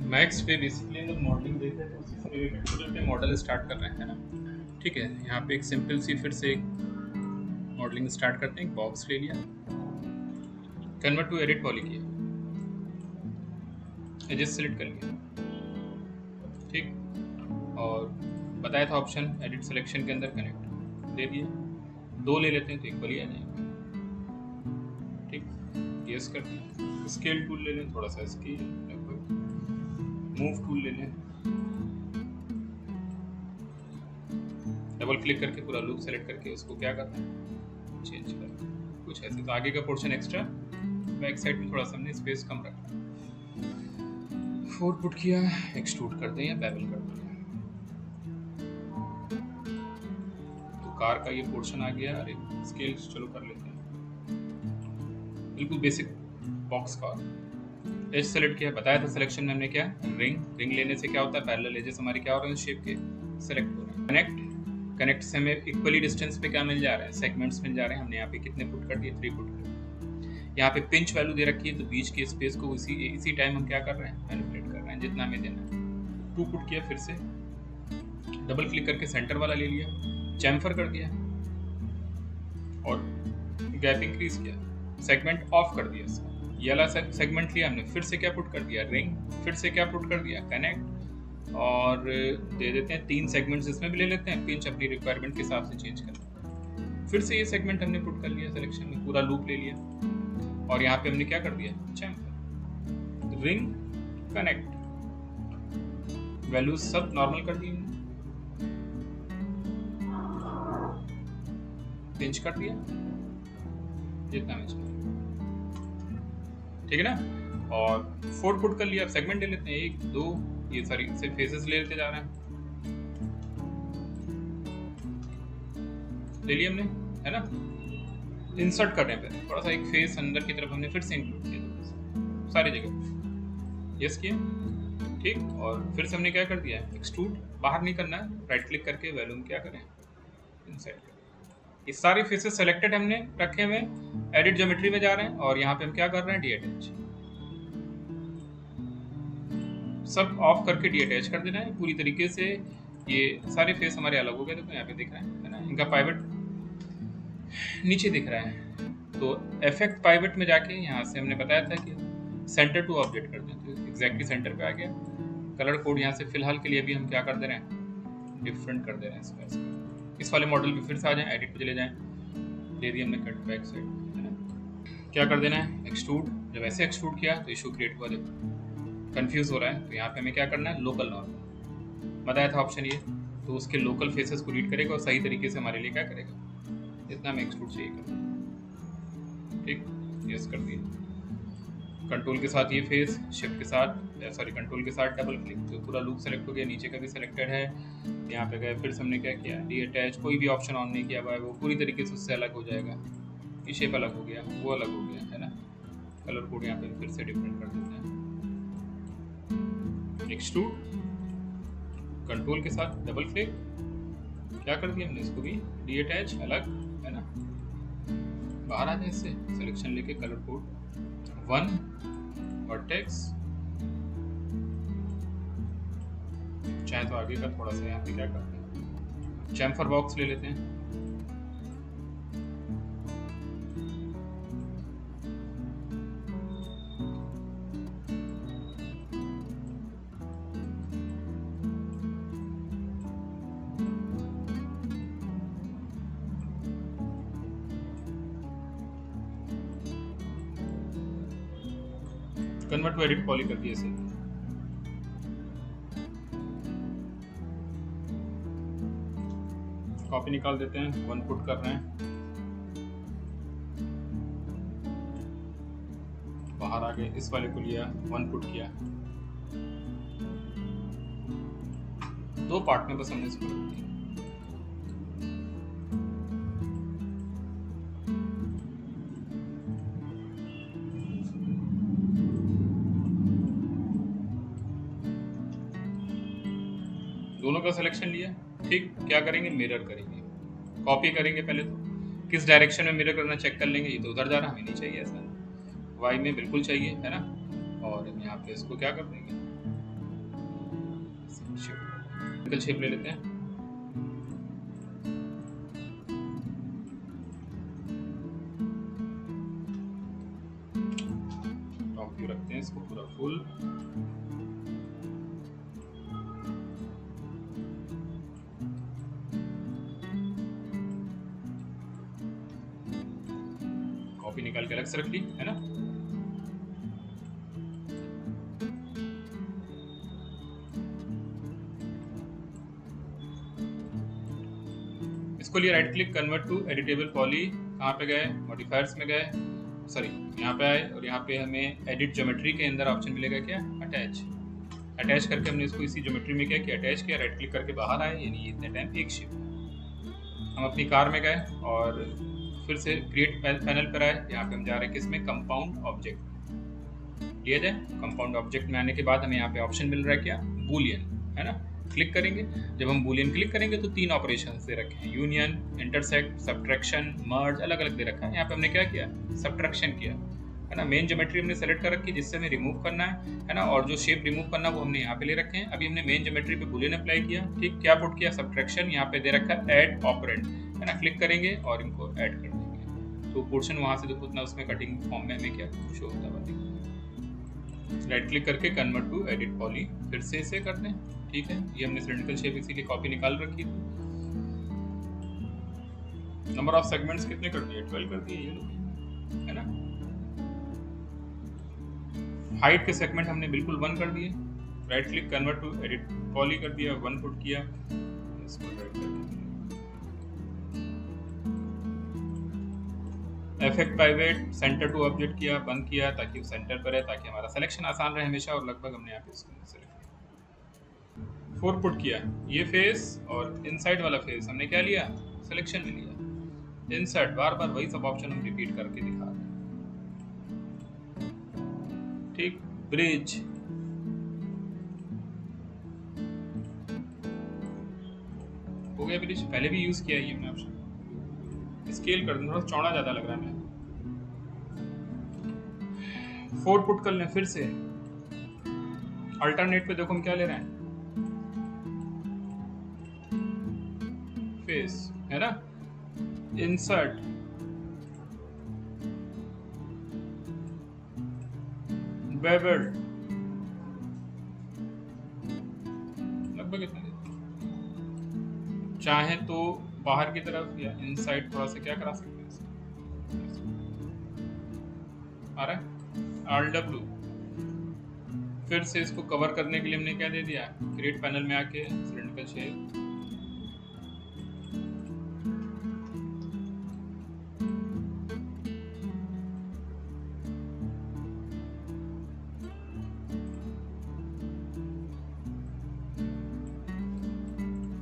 Max पे basically हम लोग मॉडलिंग देख रहे थे, उसी से रिलेटेड पे मॉडल स्टार्ट कर रहे हैं, है ना। ठीक है, यहाँ पे एक सिंपल सी फिर से मॉडलिंग स्टार्ट करते हैं। एक बॉक्स ले लिया, कन्वर्ट टू एडिट पॉली किया, एजेस सेलेक्ट कर लिया। ठीक, और बताया था ऑप्शन एडिट सिलेक्शन के अंदर कनेक्ट दे दिया। दो ले लेते हैं तो इक्वली आ जाएंगे। ठीक, यस करते हैं। स्केल टूल ले लें, थोड़ा सा स्केल, मूव टूल ले लें, डबल क्लिक करके पूरा लूप सेलेक्ट करके उसको क्या करना है, चेंज करना है कुछ ऐसे। तो आगे का पोर्शन एक्स्ट्रा, बैक साइड में थोड़ा सा हमने स्पेस कम रखा। 4 पुट किया, एक्सट्रूड कर दें या बेवल कर दें। तो कार का ये पोर्शन आ गया। अरे स्केल चलो कर लेते हैं, बिल्कुल बेसिक बॉक्स का। एज सेलेक्ट किया, बताया था सिलेक्शन में हमने क्या, रिंग लेने से क्या होता है, पैरेलल एजेस हमारे क्या हो रहे हैं, शेप के सेलेक्ट हो रहे हैं। कनेक्ट से हमें इक्वली डिस्टेंस पे क्या मिल जा रहा है, सेगमेंट्स मिल जा रहे हैं। हमने यहाँ पे कितने पुट कर दिए, 3 पुट कर दिए। यहाँ पे पिंच वैल्यू दे रखी है, तो बीच के स्पेस को इसी टाइम हम क्या कर रहे हैं, मैनिपुलेट कर रहे हैं जितना हमें देना है। 2 पुट किया, फिर से डबल क्लिक करके सेंटर वाला ले लिया, चैम्फर कर दिया और गैप इंक्रीज किया, सेगमेंट ऑफ कर दिया इसका। ये वाला सेगमेंट लिया हमने, फिर से क्या पुट कर दिया, रिंग, फिर से क्या पुट कर दिया, कनेक्ट, और दे देते हैं 3 सेगमेंट्स इसमें भी ले लेते हैं। पिंच अपनी रिक्वायरमेंट के हिसाब से चेंज करना। फिर से ये सेगमेंट हमने पुट कर लिया सिलेक्शन में, पूरा लूप ले लिया, और यहाँ पे हमने क्या कर दिया, चैम्फर, रिंग, कनेक्ट, वैल्यूज सब नॉर्मल कर दी, पिंच कर दिया जितना में, ठीक है ना। और 4 पुट कर लिया। अब सेगमेंट ले लेते हैं, 1 2, ये सॉरी से फेसेस ले लेते जा रहे हैं, ले लिया हमने, है ना। इंसर्ट करने पे थोड़ा सा एक फेस अंदर की तरफ हमने फिर से इंक्लूड किया सारी जगह, यस किया। ठीक, और फिर से हमने क्या कर दिया, एक्सट्रूड, बाहर नहीं करना है, राइट क्लिक करके वैल्यूम क्या करें, इनसाइड करें। ये सारे फेसेस सेलेक्टेड हमने रखे हुए, एडिट ज्योमेट्री में जा रहे हैं, और यहाँ पे हम क्या कर रहे हैं, डी अटैच, सब ऑफ करके डी अटैच कर देना है पूरी तरीके से। ये सारे फेस हमारे अलग हो गए, देखो यहाँ पे दिख रहा है ना, इनका पाइवट नीचे दिख रहा है। तो इफेक्ट पाइवट में जाके यहाँ से हमने बताया था कि सेंटर टू ऑब्जेक्ट कर दें, तो एग्जैक्टली सेंटर पे आ गया। कलर कोड यहाँ से फिलहाल के लिए भी हम क्या कर दे रहे हैं, डिफरेंट कर दे रहे हैं इसका। इस वाले मॉडल पे फिर से आ जाएं, एडिट पे चले जाएं, दे दिया हमने कट बैक साइड, है ना। क्या कर देना है, एक्सट्रूड। जब ऐसे एक्सट्रूड किया तो इशू क्रिएट हुआ, देखो कंफ्यूज हो रहा है। तो यहाँ पे हमें क्या करना है, लोकल नॉर्मल बताया था ऑप्शन ये, तो उसके लोकल फेसेस को रीड करेगा और सही तरीके से हमारे लिए क्या करेगा, इतना हमें एक्सट्रूड चाहिए करना। ठीक, यस कर दिया। कंट्रोल के साथ ये फेस, शिफ्ट के साथ, सॉरी कंट्रोल के साथ डबल क्लिक, तो पूरा लूप सेलेक्ट हो गया, नीचे का भी सिलेक्टेड है। यहाँ पे गए, फिर से हमने क्या किया, डी अटैच, कोई भी ऑप्शन ऑन नहीं किया हुआ है, वो पूरी तरीके से उससे अलग हो जाएगा। ये शेप अलग हो गया, वो अलग हो गया, है ना। कलर कोड यहाँ पे फिर से डिफरेंट कर देते हैं, एक्सट्रूड, कंट्रोल के साथ डबल क्लिक, क्या कर दिया हमने, इसको भी डी अटैच, अलग, है ना। बाहर आ जाए इससे, सिलेक्शन लेके कलर कोड 1 वर्टेक्स, चाहे तो आगे का थोड़ा सा यहाँ पे क्या करते हैं, चैम्फर बॉक्स ले लेते हैं, कन्वर्ट टू एडिट पॉली कर दिया इसे। कॉपी निकाल देते हैं, 1 पुट कर रहे हैं, बाहर आ गए, इस वाले को लिया, 1 पुट किया, 2 पार्ट में बस हमने इसको रख दिया। दोनों का सिलेक्शन लिया। ठीक, क्या करेंगे, मिरर करेंगे, कॉपी करेंगे पहले तो, किस डायरेक्शन में मिरर करना चेक कर लेंगे। ये तो उधर जा रहा, हमें नहीं चाहिए ऐसा, वाई में बिल्कुल चाहिए, है ना। और यहाँ पे इसको क्या कर देंगे, शेप शेप ले लेते हैं। टॉप व्यू रखते हैं इसको पूरा फुल। कॉपी निकाल के अलग से रख ली है ना। इसको लिए right click, convert to editable poly. कहाँ पे गए, मॉडिफायर्स में गए, सॉरी यहाँ पे आए और यहाँ पे हमें एडिट ज्योमेट्री के अंदर ऑप्शन मिलेगा क्या, अटैच। अटैच करके हमने इसको इसी ज्योमेट्री में क्या किया, अटैच किया, राइट क्लिक करके बाहर आए, यानी इतने टाइम एक शेप। हम अपनी कार में गए और फिर से क्रिएट पैनल पर आए। यहाँ पे हम जा रहे हैं किसमें, कंपाउंड ऑब्जेक्ट लिया जाए। कंपाउंड ऑब्जेक्ट में आने के बाद हमें यहाँ पे ऑप्शन मिल रहा है क्या, बूलियन, है ना। क्लिक करेंगे, जब हम बूलियन क्लिक करेंगे तो 3 ऑपरेशन दे रखे हैं, यूनियन, इंटरसेक्ट, सब्ट्रैक्शन, मर्ज, अलग अलग दे रखा है। यहाँ पे हमने क्या किया, सब्ट्रैक्शन किया, है ना। मेन ज्योमेट्री हमने सेलेक्ट कर रखी है जिससे हमें रिमूव करना है ना, और जो शेप रिमूव करना है वो हमने यहाँ पे ले रखे हैं। अभी हमने मेन ज्योमेट्री पे बूलियन अप्लाई किया, ठीक, क्या पुट किया, सब्ट्रैक्शन। यहाँ पे दे रखा है ऐड ऑपरेंड, है ना। क्लिक करेंगे और इनको ऐड कर देंगे तो पोर्शन वहां से देखो उतना उसमें कटिंग फॉर्म में हमें क्या शो होता है। राइट क्लिक करके कन्वर्ट टू एडिट पॉली, फिर से इसे करते हैं, ठीक है। ये हमने सिलिंड्रिकल शेप इसीलिए कॉपी निकाल रखी थी। नंबर ऑफ सेगमेंट्स कितने कर दिए, 12 कर दिए, ये लोग, है ना। हाइट के सेगमेंट हमने बिल्कुल 1 कर दिए। Right click, convert to edit poly कर दिया, 1 पुट किया, इसको राइट कर दिया। Effect pivot, center to object किया, बंद किया ताकि वो सेंटर पर है, ताकि हमारा सिलेक्शन आसान रहे हमेशा। और लगभग हमने यहाँ पे इसको सेलेक्ट किया, 4 पुट किया। ये फेस और इनसाइड वाला फेस हमने क्या लिया, सिलेक्शन में लिया। इंसर्ट, बार बार वही सब ऑप्शन हम रिपीट करके दिखा रहे हैं, ठीक। ब्रिज, हो गया ब्रिज, पहले भी यूज किया है ये हमने ऑप्शन। स्केल कर दूं, थोड़ा चौड़ा ज्यादा लग रहा है। 4 पुट कर लें फिर से। अल्टरनेट पे देखो हम क्या ले रहे हैं, फेस, है ना। इंसर्ट, बेवल, लगभग इतना। चाहे तो बाहर की तरफ या इनसाइड थोड़ा सा क्या करा सकते हैं, आ रहा है RW। फिर से इसको कवर करने के लिए हमने क्या दे दिया, क्रिएट पैनल में आके cylindrical shape,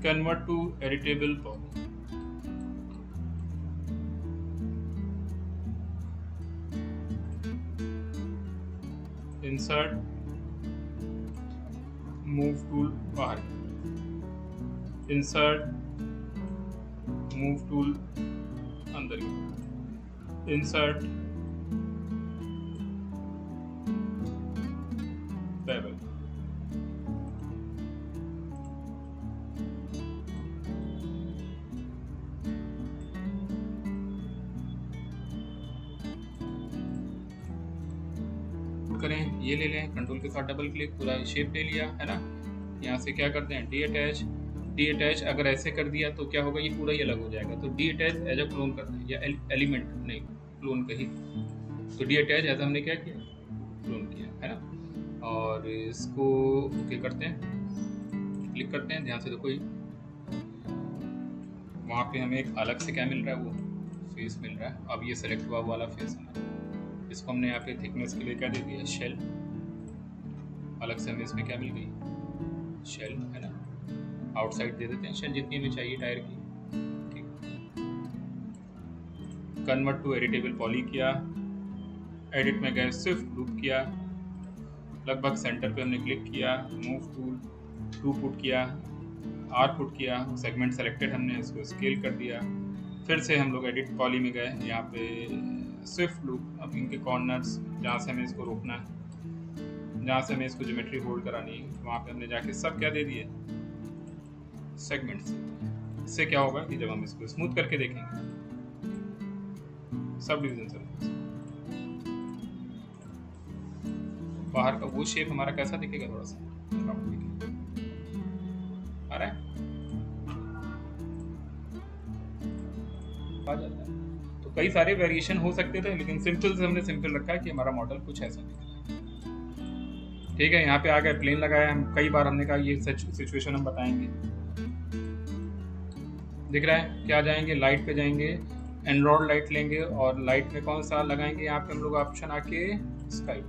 convert to editable poly. Insert, move tool बाहर, इंसर्ट, मूव टूल अंदर, इंसर्ट, बेवल। करें, ये ले लें, कंट्रोल के साथ डबल क्लिक, पूरा शेप ले लिया, है ना। यहाँ से क्या करते हैं, डी अटैच। डी अटैच अगर ऐसे कर दिया तो क्या होगा, ये पूरा ही अलग हो जाएगा। तो detach as a clone करते हैं, या एलिमेंट नहीं, क्लोन कही। तो डी अटैच एज हमने क्या किया, क्लोन किया, है ना। और इसको ओके करते हैं, क्लिक करते हैं, ध्यान से देखो वहाँ पे हमें एक अलग से क्या मिल रहा है, वो फेस मिल रहा है। अब ये सेलेक्ट हुआ वाला फेस है, इसको हमने यहाँ पे थिकनेस के लिए क्या दे दिया, शेल। अलग से हमें इसमें क्या मिल गई, शेल, है ना। आउटसाइड दे देते हैं शेल जितनी हमें चाहिए टायर की, ठीक। कन्वर्ट टू एडिटेबल पॉली किया, एडिट में गए, स्विफ्ट लूप किया, लगभग सेंटर पे हमने क्लिक किया, मूव टूल 2 पुट किया, R पुट किया, सेगमेंट सेलेक्टेड, हमने इसको स्केल कर दिया। फिर से हम लोग एडिट पॉली में गए, यहाँ पे स्विफ्ट लूप, अब इनके कॉर्नर्स जहाँ से हमें इसको रोकना है, जहाँ से हमें इसको ज्योमेट्री होल्ड करानी है वहाँ पे हमने जाके सब क्या दे दिए, सेगमेंट्स। इससे क्या होगा कि जब हम इसको स्मूथ करके देखेंगे सब डिवीजन सरफेस, बाहर का वो शेप हमारा कैसा दिखेगा, थोड़ा सा आ रहा है, आ जाता है। तो कई सारे वेरिएशन हो सकते थे, लेकिन सिंपल से हमने सिंपल रखा है कि हमारा मॉडल कुछ ऐसा दिख रहा है। ठीक है, यहाँ पे आ गए, प्लेन लगाया हम, कई बार हमने कहा ये सिचुएशन हम बताएंगे। दिख रहा है क्या, जाएंगे लाइट पे जाएंगे, एंड्रॉइड लाइट लेंगे और लाइट में कौन सा लगाएंगे, यहाँ पे हम लोग ऑप्शन आके स्काई।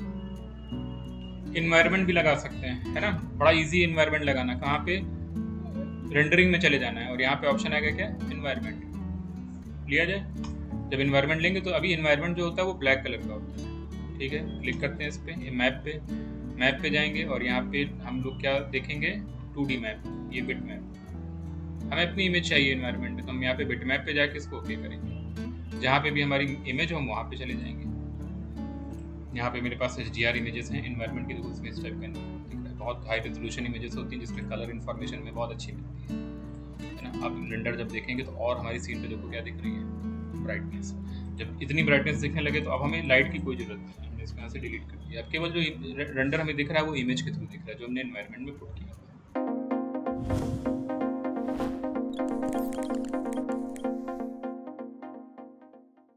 इन्वायरमेंट भी लगा सकते हैं, है ना, बड़ा इजी इन्वायरमेंट लगाना। कहाँ पे, रेंडरिंग में चले जाना है और यहाँ पे ऑप्शन आएगा क्या, इन्वायरमेंट लिया जाए। जब इन्वायरमेंट लेंगे तो अभी इन्वायरमेंट जो होता है वो ब्लैक कलर का होता है। ठीक है, क्लिक करते हैं इस पे, ये मैप पे जाएंगे और यहाँ पे हम लोग क्या देखेंगे, 2D मैप, ये बिट मैप। हमें अपनी इमेज चाहिए इन्वायरमेंट में, तो हम यहाँ पे बिट मैप पे जाके इसको ओके करेंगे। जहाँ पे भी हमारी इमेज हो हम वहाँ पे चले जाएंगे। यहाँ पे मेरे पास HDR इमेजेस हैं इन्वायरमेंट की, तो उसमें इस टाइप का दिख रहा है। बहुत हाई रेजोल्यूशन इमेजेस होती हैं जिसमें कलर इन्फॉर्मेशन में बहुत अच्छी मिलती है ना। अब रेंडर जब देखेंगे तो और हमारी सीन पे देखो क्या दिख रही है, ब्राइटनेस। जब इतनी ब्राइटनेस दिखने लगे तो अब हमें लाइट की कोई जरूरत नहीं है, हमने इसको यहाँ से डिलीट कर दिया। अब केवल जो रेंडर हमें दिख रहा है वो इमेज के थ्रू दिख रहा है जो हमने एनवायरनमेंट में पुट किया।